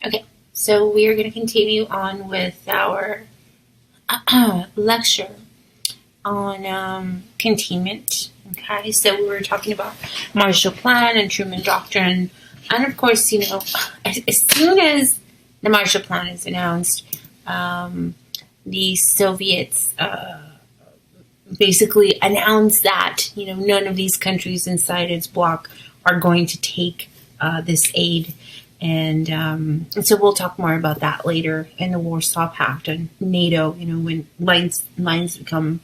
Okay, so we are going to continue on with our lecture on containment. Okay, so we were talking about Marshall Plan and Truman Doctrine, and of course, as soon as the Marshall Plan is announced, the Soviets basically announced that none of these countries inside its bloc are going to take this aid. And so we'll talk more about that later in the Warsaw Pact and NATO, when lines become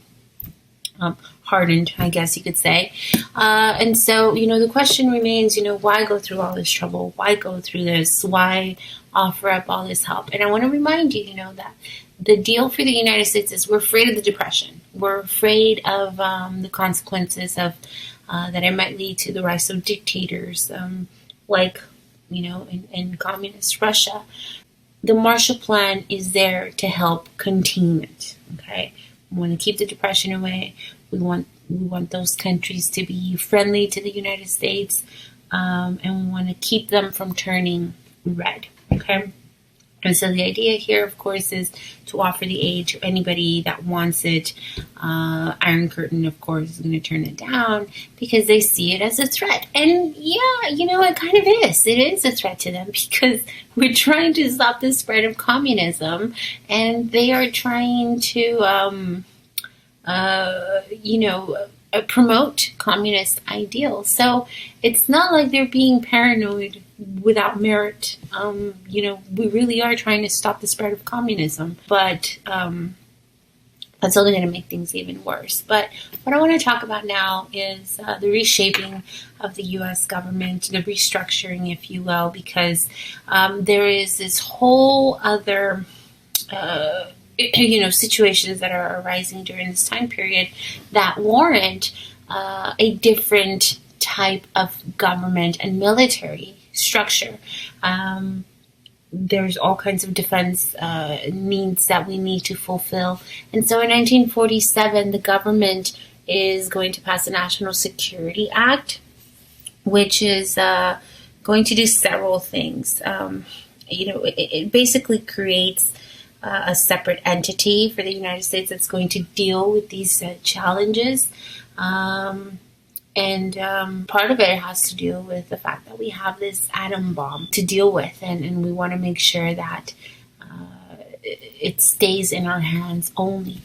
hardened, I guess you could say. And so, the question remains, why go through all this trouble? Why go through this? Why offer up all this help? And I want to remind you, that the deal for the United States is we're afraid of the Depression. We're afraid of the consequences of that it might lead to the rise of dictators like in communist Russia. The Marshall Plan is there to help contain it. Okay, we want to keep the Depression away. We want those countries to be friendly to the United States, and we want to keep them from turning red. Okay. And so the idea here, of course, is to offer the aid to anybody that wants it. Iron Curtain, of course, is going to turn it down because they see it as a threat. And yeah, it kind of is. It is a threat to them because we're trying to stop the spread of communism, and they are trying to, promote communist ideals. So it's not like they're being paranoid without merit. We really are trying to stop the spread of communism, but that's only going to make things even worse. But what I want to talk about now is the reshaping of the U.S. government, the restructuring, if you will, because there is this whole other situations that are arising during this time period that warrant a different type of government and military structure. There's all kinds of defense needs that we need to fulfill. And so in 1947, the government is going to pass a National Security Act, which is going to do several things. It basically creates a separate entity for the United States that's going to deal with these challenges. And part of it has to do with the fact that we have this atom bomb to deal with, and we want to make sure that it stays in our hands only.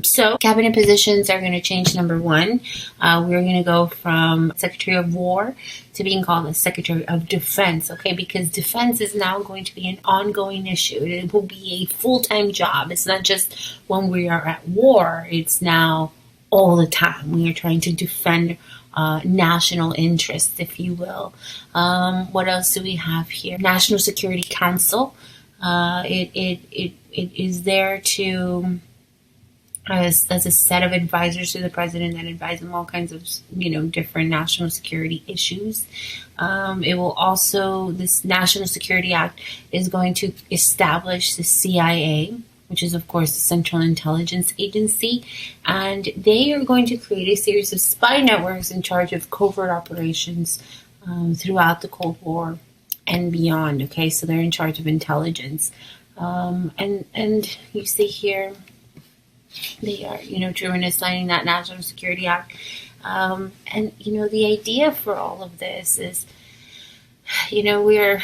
So cabinet positions are going to change. Number one, we're going to go from Secretary of War to being called the Secretary of Defense, okay? Because defense is now going to be an ongoing issue. It will be a full-time job. It's not just when we are at war. It's now all the time. We are trying to defend national interests, if you will. What else do we have here? National Security Council. It is there to as a set of advisors to the president that advise him all kinds of different national security issues. It will also, this National Security Act is going to establish the CIA, which is, of course, the Central Intelligence Agency, and they are going to create a series of spy networks in charge of covert operations throughout the Cold War and beyond. Okay, so they're in charge of intelligence, and you see here they are, Truman is signing that National Security Act, and the idea for all of this is, we're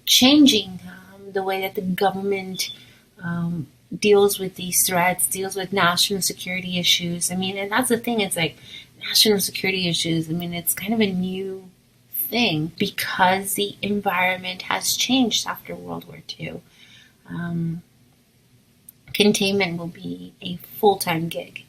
changing the way that the government deals with these threats, deals with national security issues. And that's the thing. It's like national security issues. It's kind of a new thing because the environment has changed after World War II. Containment will be a full-time gig.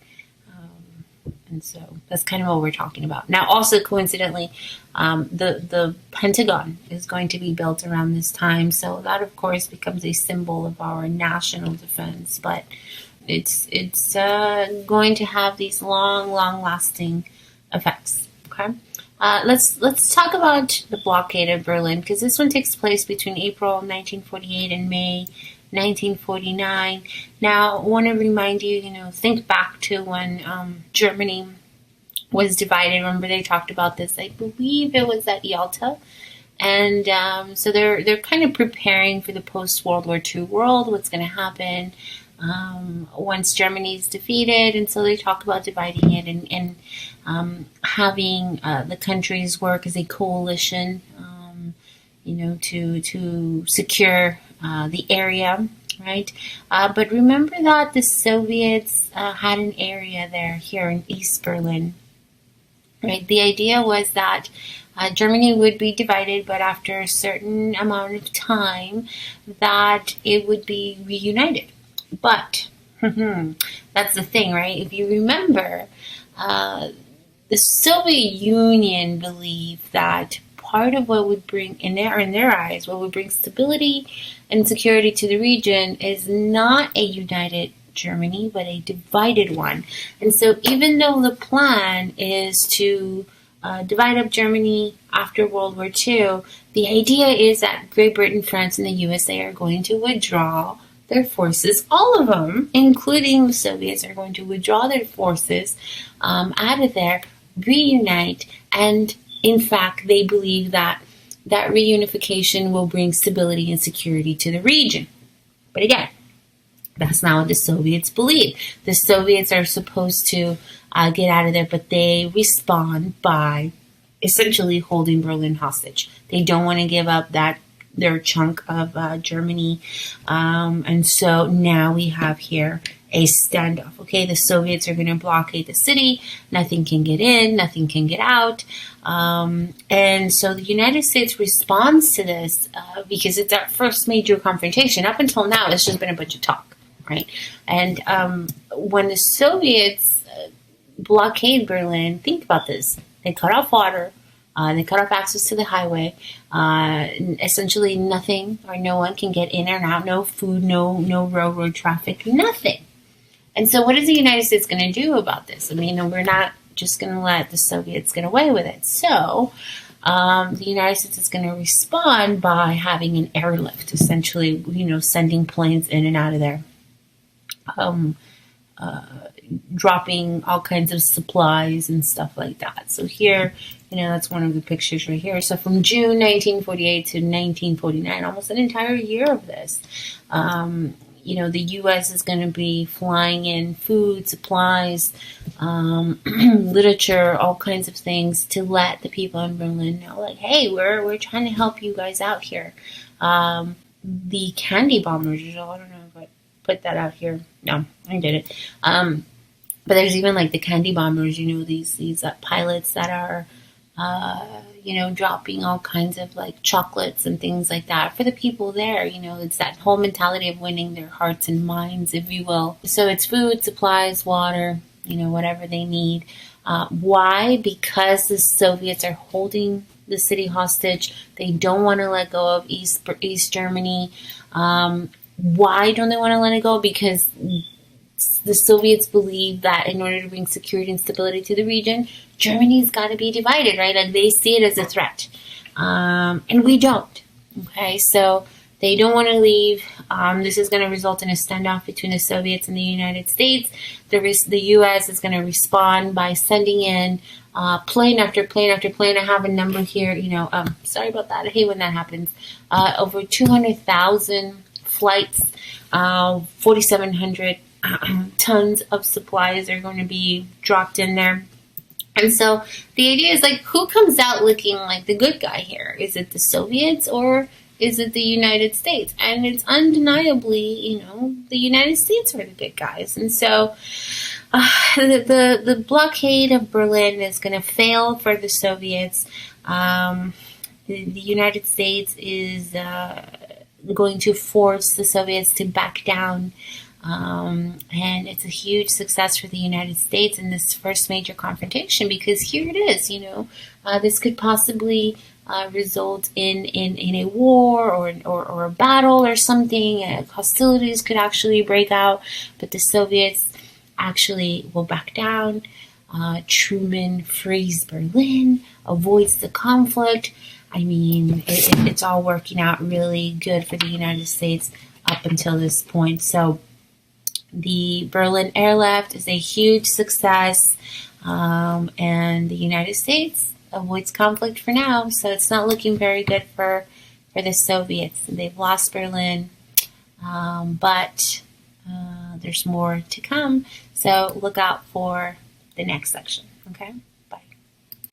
And so that's kind of what we're talking about. Now, also coincidentally, the Pentagon is going to be built around this time. So that, of course, becomes a symbol of our national defense. But it's going to have these long-lasting effects. Okay, let's talk about the blockade of Berlin, because this one takes place between April 1948 and May 1949. Now, I want to remind you, think back to when Germany was divided. Remember, they talked about this, I believe it was at Yalta, And so they're kind of preparing for the post World War II world. What's going to happen once Germany is defeated? And so they talk about dividing it and having the countries work as a coalition, to secure the area, right? But remember that the Soviets had an area there here in East Berlin, right? The idea was that Germany would be divided, but after a certain amount of time, that it would be reunited. But that's the thing, right? If you remember, the Soviet Union believed that part of what would bring, in their eyes, what would bring stability and security to the region is not a united Germany, but a divided one. And so even though the plan is to divide up Germany after World War II, the idea is that Great Britain, France, and the USA are going to withdraw their forces. All of them, including the Soviets, are going to withdraw their forces out of there, reunite, and in fact, they believe that that reunification will bring stability and security to the region. But again, that's not what the Soviets believe. The Soviets are supposed to get out of there, but they respond by essentially holding Berlin hostage. They don't want to give up their chunk of Germany. And so now we have here a standoff. Okay, the Soviets are going to blockade the city. Nothing can get in, nothing can get out. And so the United States responds to this because it's our first major confrontation. Up until now, it's just been a bunch of talk, right? And when the Soviets blockade Berlin, think about this. They cut off water. They cut off access to the highway. Essentially nothing or no one can get in or out. No food, no railroad traffic, nothing. And so what is the United States going to do about this? I mean, we're not just going to let the Soviets get away with it. So the United States is going to respond by having an airlift, essentially, sending planes in and out of there. Dropping all kinds of supplies and stuff like that. So here, that's one of the pictures right here. So from June 1948 to 1949, almost an entire year of this, the U.S. is going to be flying in food, supplies, literature, all kinds of things to let the people in Berlin know, like, hey, we're trying to help you guys out here. The candy bombers, I don't know if I put that out here. No, I did it. But there's even like the candy bombers, these pilots that are, dropping all kinds of like chocolates and things like that for the people there. It's that whole mentality of winning their hearts and minds, if you will. So it's food, supplies, water, whatever they need. Why? Because the Soviets are holding the city hostage. They don't want to let go of East Germany. Why don't they want to let it go? Because the Soviets believe that in order to bring security and stability to the region, Germany's got to be divided, right? Like they see it as a threat. And we don't. Okay, so they don't want to leave. This is going to result in a standoff between the Soviets and the United States. The U.S. is going to respond by sending in plane after plane after plane. I have a number here. Sorry about that. I hate when that happens. Over 200,000 flights, 4,700 tons of supplies are going to be dropped in there. And so the idea is like, who comes out looking like the good guy here? Is it the Soviets or is it the United States? And it's undeniably, the United States are the good guys. And so the blockade of Berlin is going to fail for the Soviets. The United States is going to force the Soviets to back down. And it's a huge success for the United States in this first major confrontation, because here it is, this could possibly result in a war or a battle or something. Hostilities could actually break out, but the Soviets actually will back down. Truman frees Berlin, avoids the conflict. I mean, it's all working out really good for the United States up until this point. So the Berlin airlift is a huge success, and the United States avoids conflict for now. So it's not looking very good for the Soviets. They've lost Berlin, but there's more to come. So look out for the next section. Okay.